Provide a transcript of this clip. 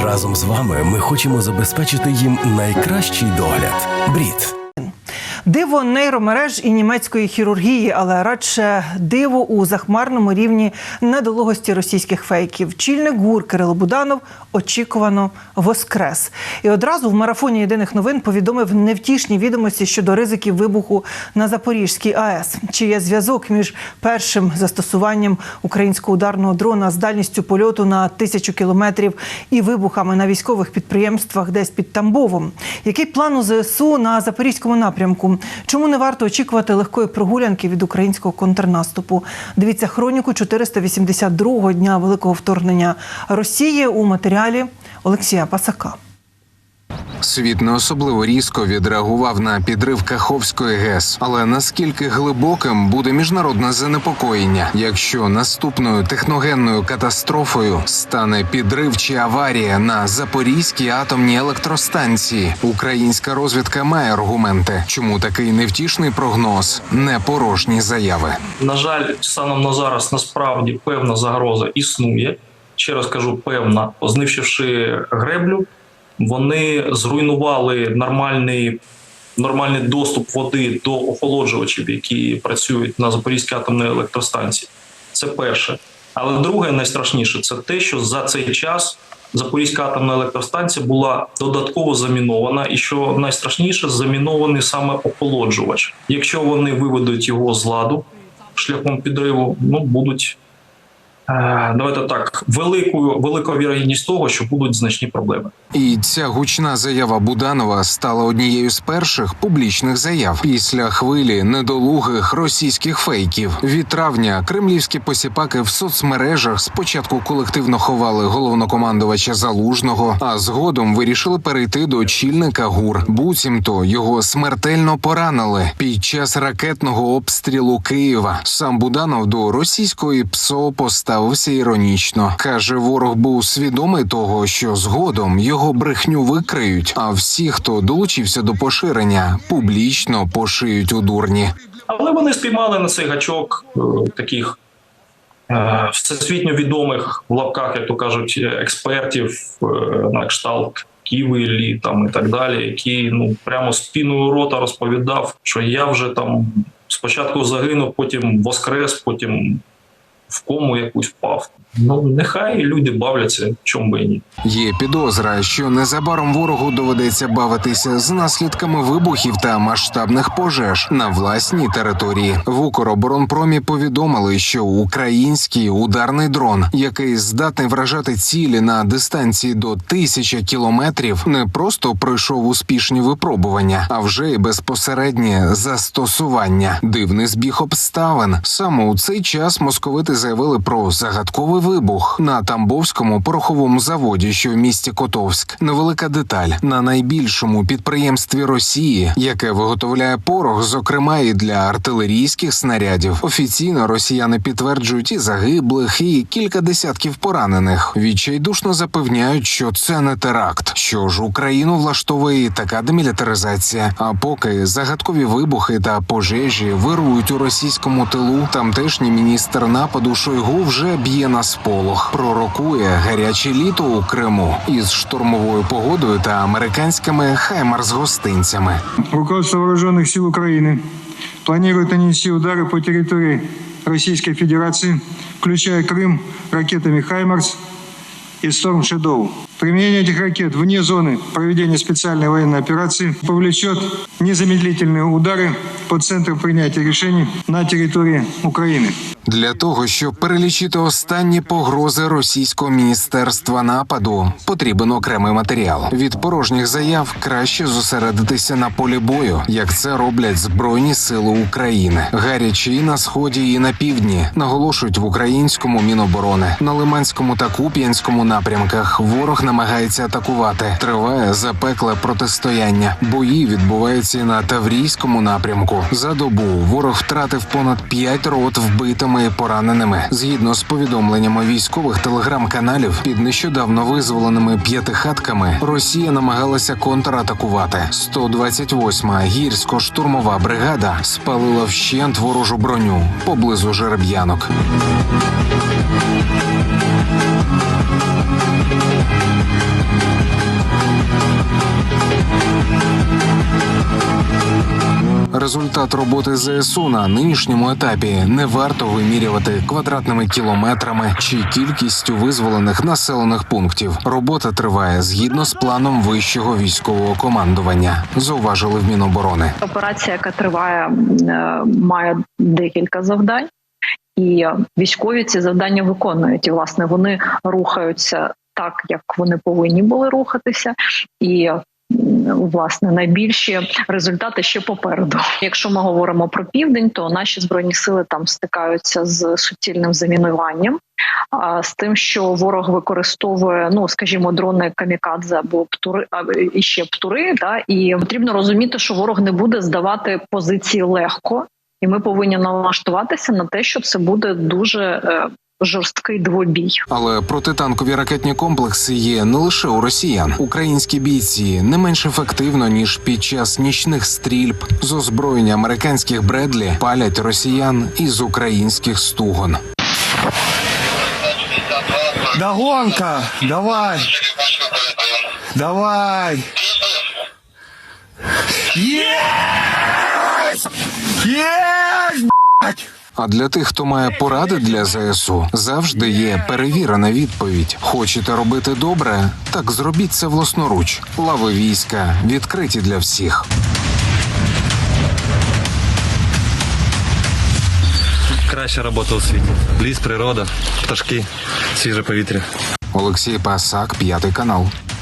Разом з вами ми хочемо забезпечити їм найкращий догляд. Брід. Диво нейромереж і німецької хірургії, але радше диво у захмарному рівні недолугості російських фейків. Чільник ГУР Кирило Буданов очікувано воскрес. І одразу в марафоні єдиних новин повідомив невтішні відомості щодо ризиків вибуху на Запорізькій АЕС. Чи є зв'язок між першим застосуванням українського ударного дрона з дальністю польоту на 1000 кілометрів і вибухами на військових підприємствах десь під Тамбовом? Який план у ЗСУ на Запорізькому напрямку? Чому не варто очікувати легкої прогулянки від українського контрнаступу? Дивіться хроніку 482-го дня великого вторгнення Росії у матеріалі Олексія Пасака. Світ не особливо різко відреагував на підрив Каховської ГЕС. Але наскільки глибоким буде міжнародне занепокоєння, якщо наступною техногенною катастрофою стане підрив чи аварія на Запорізькій атомній електростанції? Українська розвідка має аргументи. Чому такий невтішний прогноз, не порожні заяви? На жаль, станом на зараз насправді певна загроза існує. Ще раз кажу, певна. Знищивши греблю, вони зруйнували нормальний доступ води до охолоджувачів, які працюють на Запорізькій атомній електростанції. Це перше. Але друге, найстрашніше, це те, що за цей час Запорізька атомна електростанція була додатково замінована. І що найстрашніше, замінований саме охолоджувач. Якщо вони виведуть його з ладу шляхом підриву, будуть... Давайте так, велика вірогідність того, що будуть значні проблеми. І ця гучна заява Буданова стала однією з перших публічних заяв після хвилі недолугих російських фейків. Від травня кремлівські посіпаки в соцмережах спочатку колективно ховали головнокомандувача Залужного, а згодом вирішили перейти до чільника ГУР. Буцімто його смертельно поранили під час ракетного обстрілу Києва. Сам Буданов до російської ПСО поставився іронічно. Каже, ворог був свідомий того, що згодом його брехню викриють, а всі, хто долучився до поширення, публічно пошиють у дурні. Але вони спіймали на цей гачок таких всесвітньо відомих, в лапках, як то кажуть, експертів на кшталт Ківелі там і так далі, які прямо з піною рота розповідав, що я вже там спочатку загинув, потім воскрес, потім в кому якусь впав. Нехай люди бавляться, чому би і ні. Є підозра, що незабаром ворогу доведеться бавитися з наслідками вибухів та масштабних пожеж на власній території. В Укроборонпромі повідомили, що український ударний дрон, який здатний вражати цілі на дистанції до 1000 кілометрів, не просто пройшов успішні випробування, а вже й безпосереднє застосування. Дивний збіг обставин. Саме у цей час московити заявили про загадковий вибух на Тамбовському пороховому заводі, що в місті Котовськ. Невелика деталь. На найбільшому підприємстві Росії, яке виготовляє порох, зокрема і для артилерійських снарядів. Офіційно росіяни підтверджують і загиблих, і кілька десятків поранених. Відчайдушно запевняють, що це не теракт. Що ж, Україну влаштовує і така демілітаризація. А поки загадкові вибухи та пожежі вирують у російському тилу, тамтешній міністр нападу Шойгу вже б'є на сполох. Пророкує гаряче літо у Криму із штормовою погодою та американськими хаймарс-гостинцями. Руководство Вооруженных сил Украины планирует нанести удары по территории Российской Федерации, включая Крым, ракетами «Хаймарс» и «Сторм Шедоу». Применение этих ракет вне зоны проведения специальной военной операции повлечет незамедлительные удары по центру принятия решений на территории Украины. Для того, щоб перелічити останні погрози російського міністерства нападу, потрібен окремий матеріал. Від порожніх заяв краще зосередитися на полі бою, як це роблять Збройні сили України. Гаряче і на сході, і на півдні, наголошують в українському Міноборони. На Лиманському та Куп'янському напрямках ворог намагається атакувати. Триває запекле протистояння. Бої відбуваються і на Таврійському напрямку. За добу ворог втратив понад 5 рот вбитими і пораненими. Згідно з повідомленнями військових телеграм-каналів, під нещодавно визволеними П'ятихатками Росія намагалася контратакувати. 128-ма гірсько-штурмова бригада спалила вщент ворожу броню поблизу Жереб'янок. Результат роботи ЗСУ на нинішньому етапі не варто вимірювати квадратними кілометрами чи кількістю визволених населених пунктів. Робота триває згідно з планом вищого військового командування, зауважили в Міноборони. Операція, яка триває, має декілька завдань. І військові ці завдання виконують. І, власне, вони рухаються так, як вони повинні були рухатися. І, власне, найбільші результати ще попереду. Якщо ми говоримо про південь, то наші збройні сили там стикаються з суцільним замінуванням, з тим, що ворог використовує, скажімо, дрони камікадзе або птури, і ще птури. І потрібно розуміти, що ворог не буде здавати позиції легко. І ми повинні налаштуватися на те, що це буде дуже жорсткий двобій. Але протитанкові ракетні комплекси є не лише у росіян. Українські бійці не менш ефективно, ніж під час нічних стрільб з озброєння американських Бредлі палять росіян із українських стугон. Догонка! Давай! Давай! Есть! Есть, блядь! А для тих, хто має поради для ЗСУ, завжди є перевірена відповідь. Хочете робити добре? Так зробіть це власноруч. Лави війська відкриті для всіх. Краща робота у світі. Ліс, природа, пташки, свіже повітря. Олексій Пасак, 5 канал.